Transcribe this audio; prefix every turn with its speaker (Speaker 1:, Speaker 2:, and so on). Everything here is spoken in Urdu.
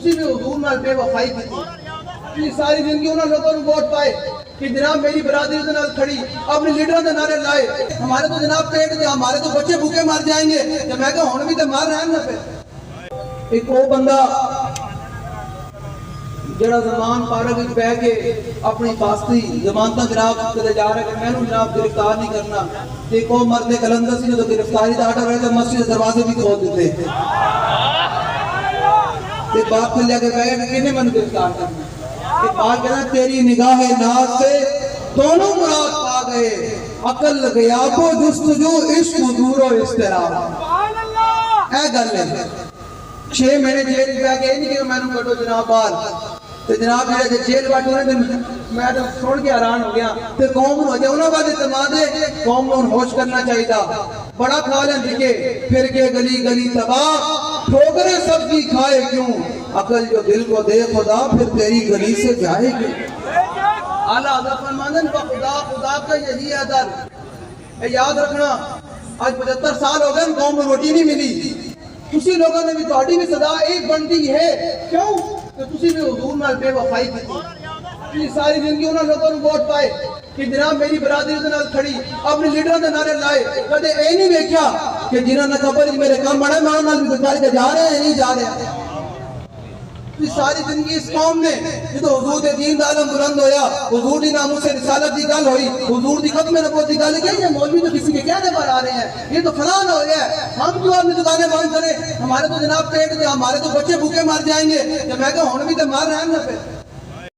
Speaker 1: تسی بھی حضور نال بے وفائی کی ساری زندگی انہوں لوگوں نے ووٹ پائے کہ جناب میری برادری کے نال کھڑی اپنے لیڈروں کے نعرے لائے ہمارے تو جناب پیٹ دے ہمارے تو بچے بھوکے مر جائیں گے کہ میں کہا ہون بھی تو مر رہے ہیں نا پھر ایک وہ بندہ جڑا زمان پارک وچ بیٹھ کے اپنی فاستی ضمانتاں جناب کدے جا رہا ہے کہ میں نے جناب گرفتار نہیں کرنا تے کو مرد کلندر سی جو گرفتاری دا آرڈر ہوئے تو مسجد کے دروازے بھی کھول دیتے تے باپ کھل جا کے کہے کہ کنے من گرفتار کرنا تے باپ کہنا تیری نگاہ ناز سے دونوں مراد پا گئے عقل غیاب و جستجو عشق حضور و اضطراب اے گل ہے 6 مہینے جیل میں بیٹھ کے یہ نہیں کہ میں نے کٹو جناب باہر تو جناب جیسے جیل باٹھو نے میں تو سن کے حیران ہو گیا تو قوم ہو جائے انہوں بعد اعتماد ہے قوم کو ہوش کرنا چاہیے تھا بڑا کھا لیں دکھے پھر کے گلی گلی تباہ ٹھوکریں سبزی کھائے کیوں عقل جو دل کو دے خدا پھر تیری گلی سے جائے گی اعلیٰ حضرت فرماندن خدا خدا کا یہی ہے در یاد رکھنا آج 75 سال ہو گئے قوم کو روٹی نہیں ملی کسی لوگوں نے بھی تہاڈی بھی صدا ایک بنتی ہے کیوں کہ تسی بھی حضور نال بے وفائی کی ساری زندگی انہوں لوگوں نے ووٹ پائے کہ جناب میری برادری کے نال کھڑی اپنے لیڈروں کے نعرے لائے کدے اے نہیں دیکھا کہ جنہوں نے خبر میرے کام بڑا میں انہوں نے بیچارے کے جا رہے ہیں نہیں جا رہے ہیں ساری زندگی اس قوم نے جدو حضور دے دین دا عالم بلند ہویا حضور دی ناموس رسالت دی گل ہوئی حضور دی ختم نبوت دی گل کہ یہ مولوی تو کسی کے کہنے پر آ رہے ہیں یہ تو فلان ہو گیا ہے ہم جو اپنی دکانیں بند کریں ہمارے تو جناب پیٹ دے ہمارے تو بچے بھوکے مر جائیں گے کہ میں کہا ہون بھی تو مر رہے ہیں نا پھر